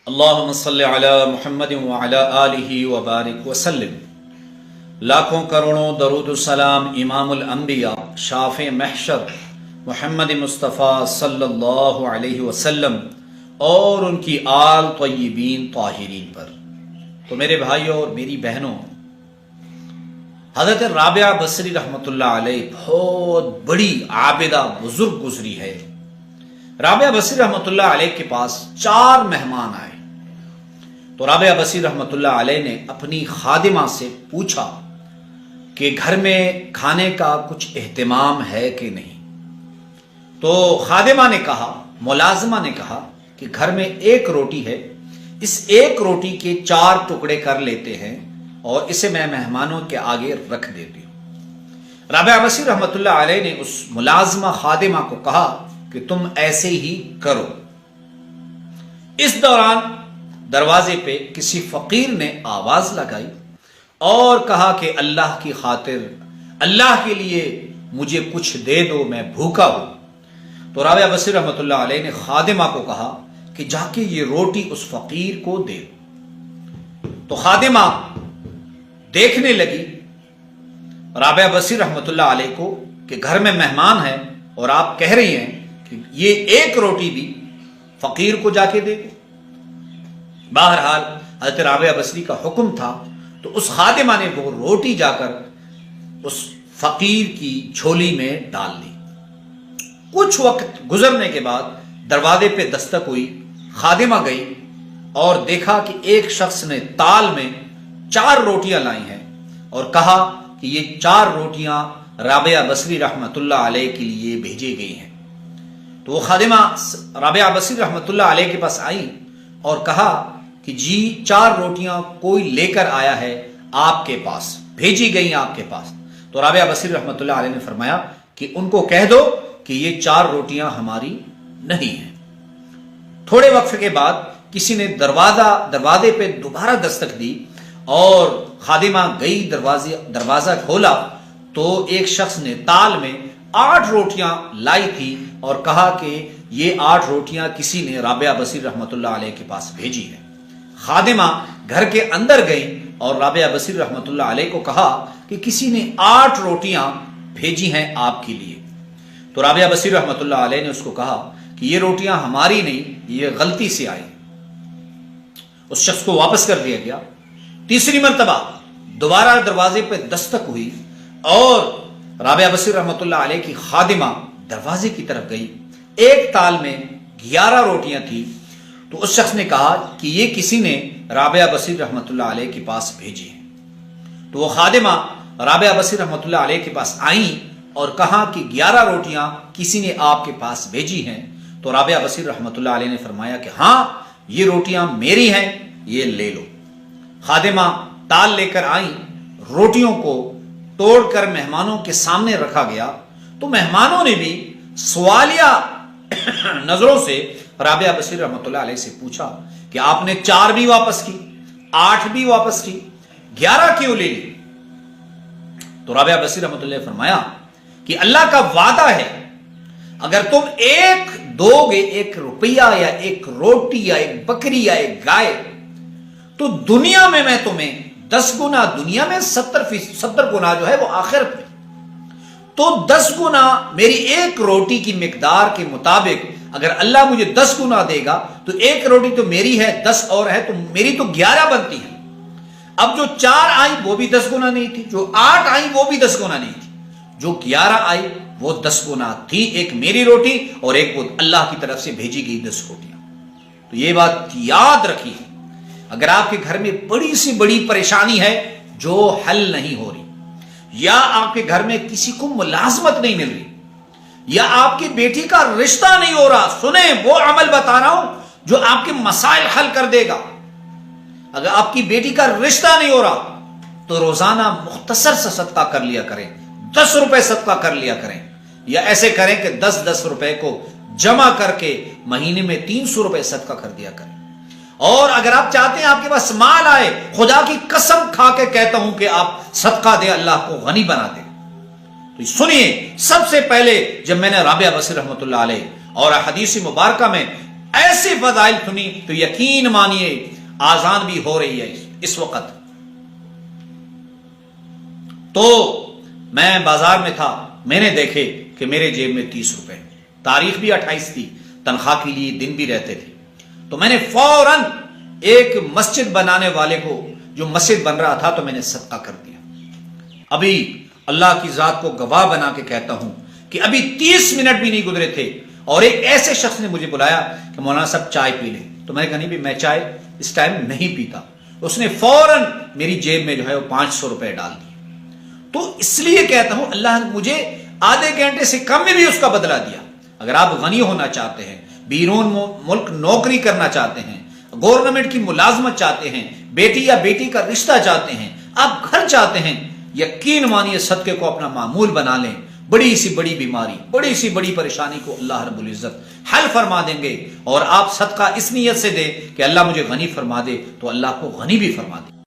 اللہم صلی علی محمد وعلی آلہ وبارک وسلم۔ لاکھوں کروڑوں درود و سلام امام الانبیاء شافع محشر محمد مصطفیٰ صلی اللہ علیہ وسلم اور ان کی آل طیبین طاہرین پر۔ تو میرے بھائیوں اور میری بہنوں، حضرت رابعہ بصری رحمۃ اللہ علیہ بہت بڑی عابدہ بزرگ گزری ہے۔ رابعہ بصری رحمۃ اللہ علیہ کے پاس 4 مہمان آئے تو رابعہ بصری رحمۃ اللہ علیہ نے اپنی خادمہ سے پوچھا کہ گھر میں کھانے کا کچھ اہتمام ہے کہ نہیں۔ تو خادمہ نے کہا، ملازمہ نے کہا کہ گھر میں 1 روٹی ہے، اس 1 روٹی کے 4 ٹکڑے کر لیتے ہیں اور اسے میں مہمانوں کے آگے رکھ دیتی ہوں۔ رابعہ بصری رحمۃ اللہ علیہ نے اس ملازمہ خادمہ کو کہا کہ تم ایسے ہی کرو۔ اس دوران دروازے پہ کسی فقیر نے آواز لگائی اور کہا کہ اللہ کی خاطر، اللہ کے لیے مجھے کچھ دے دو، میں بھوکا ہوں۔ تو رابعہ بصری رحمۃ اللہ علیہ نے خادمہ کو کہا کہ جا کے یہ روٹی اس فقیر کو دے دو۔ تو خادمہ دیکھنے لگی رابعہ بصری رحمۃ اللہ علیہ کو کہ گھر میں مہمان ہیں اور آپ کہہ رہی ہیں کہ یہ 1 روٹی بھی فقیر کو جا کے دے دو۔ بہرحال حضرت رابعہ بصری کا حکم تھا تو اس خادمہ نے وہ روٹی جا کر اس فقیر کی جھولی میں ڈال دی۔ کچھ وقت گزرنے کے بعد دروازے پہ دستک ہوئی، خادمہ گئی اور دیکھا کہ ایک شخص نے تال میں 4 روٹیاں لائی ہیں اور کہا کہ یہ 4 روٹیاں رابعہ بصری رحمۃ اللہ علیہ کے لیے بھیجی گئی ہیں۔ تو وہ خادمہ رابعہ بصری رحمۃ اللہ علیہ کے پاس آئی اور کہا کہ جی 4 روٹیاں کوئی لے کر آیا ہے آپ کے پاس، بھیجی گئی آپ کے پاس۔ تو رابعہ بصری رحمۃ اللہ علیہ نے فرمایا کہ ان کو کہہ دو کہ یہ 4 روٹیاں ہماری نہیں ہیں۔ تھوڑے وقت کے بعد کسی نے دروازے پہ دوبارہ دستک دی اور خادمہ گئی، دروازہ کھولا تو ایک شخص نے تال میں 8 روٹیاں لائی تھی اور کہا کہ یہ 8 روٹیاں کسی نے رابعہ بصری رحمۃ اللہ علیہ کے پاس بھیجی ہے۔ خادمہ گھر کے اندر گئی اور رابعہ بصری رحمۃ اللہ علیہ کو کہا کہ کسی نے 8 روٹیاں بھیجی ہیں آپ کے لیے۔ تو رابعہ بصری رحمۃ اللہ علیہ نے اس کو کہا کہ یہ روٹیاں ہماری نہیں، یہ غلطی سے آئی۔ اس شخص کو واپس کر دیا گیا۔ تیسری مرتبہ دوبارہ دروازے پہ دستک ہوئی اور رابعہ بصری رحمۃ اللہ علیہ کی خادمہ دروازے کی طرف گئی۔ ایک تال میں 11 روٹیاں تھی تو اس شخص نے کہا کہ یہ کسی نے رابعہ بصری رحمۃ اللہ علیہ کے پاس بھیجی ہے۔ تو وہ خادمہ رابعہ بصری رحمۃ اللہ علیہ کے پاس آئیں اور کہا کہ 11 روٹیاں کسی نے آپ کے پاس بھیجی ہیں۔ تو رابعہ بصری رحمۃ اللہ علیہ نے فرمایا کہ ہاں یہ روٹیاں میری ہیں، یہ لے لو۔ خادمہ تال لے کر آئیں، روٹیوں کو توڑ کر مہمانوں کے سامنے رکھا گیا تو مہمانوں نے بھی سوالیہ نظروں سے رابعہ بصری رحمۃ اللہ علیہ سے پوچھا کہ آپ نے 4 بھی واپس کی، 8 بھی واپس کی، 11 کیوں لے لی؟ تو رابعہ بصری رحمۃ اللہ نے فرمایا کہ اللہ کا وعدہ ہے اگر تم 1 دو گے، 1 روپیہ یا 1 روٹی یا 1 بکری یا 1 گائے، تو دنیا میں میں تمہیں 10 گنا، دنیا میں 70 گنا جو ہے وہ آخرت میں، تو 10 گنا میری 1 روٹی کی مقدار کے مطابق اگر اللہ مجھے 10 گنا دے گا تو 1 روٹی تو میری ہے، 10 اور ہے تو میری تو 11 بنتی ہے۔ اب جو 4 آئی وہ بھی 10 گنا نہیں تھی، جو 8 آئی وہ بھی 10 گنا نہیں تھی، جو 11 آئی وہ 10 گنا تھی، 1 میری روٹی اور 1 وہ اللہ کی طرف سے بھیجی گئی 10 روٹیاں۔ تو یہ بات یاد رکھیے، اگر آپ کے گھر میں بڑی سی بڑی پریشانی ہے جو حل نہیں ہو رہی، یا آپ کے گھر میں کسی کو ملازمت نہیں مل رہی، یا آپ کی بیٹی کا رشتہ نہیں ہو رہا، سنیں وہ عمل بتا رہا ہوں جو آپ کے مسائل حل کر دے گا۔ اگر آپ کی بیٹی کا رشتہ نہیں ہو رہا تو روزانہ مختصر سا صدقہ کر لیا کریں، 10 روپے صدقہ کر لیا کریں، یا ایسے کریں کہ 10 روپے کو جمع کر کے مہینے میں 300 روپے صدقہ کر دیا کریں۔ اور اگر آپ چاہتے ہیں آپ کے پاس مال آئے، خدا کی قسم کھا کے کہتا ہوں کہ آپ صدقہ دیں، اللہ کو غنی بنا دیں۔ تو سنیے، سب سے پہلے جب میں نے رابعہ بصری رحمۃ اللہ علیہ اور حدیث مبارکہ میں ایسے فضائل سنی تو یقین مانیے آزان بھی ہو رہی ہے اس وقت. تو میں بازار میں تھا, میں نے دیکھے کہ میرے جیب میں 30 روپے, تاریخ بھی 28 تھی, تنخواہ کے لیے دن بھی رہتے تھے. تو میں نے فوراً ایک مسجد بنانے والے کو, جو مسجد بن رہا تھا, تو میں نے صدقہ کر دیا. ابھی اللہ کی ذات کو گواہ بنا کے کہتا ہوں کہ ابھی 30 منٹ بھی نہیں گزرے تھے اور ایک ایسے شخص نے مجھے بلایا کہ مولانا صاحب چائے پی لیں. تو میں نے کہا نہیں بھی میں چائے اس ٹائم نہیں پیتا. اس نے فوراً میری جیب میں جو ہے وہ 500 روپے ڈال دیے. تو اس لیے کہتا ہوں اللہ نے مجھے آدھے گھنٹے سے کم میں بھی اس کا بدلہ دیا. اگر آپ غنی ہونا چاہتے ہیں, بیرون ملک نوکری کرنا چاہتے ہیں, گورنمنٹ کی ملازمت چاہتے ہیں, بیٹی یا بیٹی کا رشتہ چاہتے ہیں, آپ گھر چاہتے ہیں, یقین مانیے صدقے کو اپنا معمول بنا لیں. بڑی سی بڑی بیماری, بڑی سی بڑی پریشانی کو اللہ رب العزت حل فرما دیں گے. اور آپ صدقہ اس نیت سے دے کہ اللہ مجھے غنی فرما دے, تو اللہ کو غنی بھی فرما دے.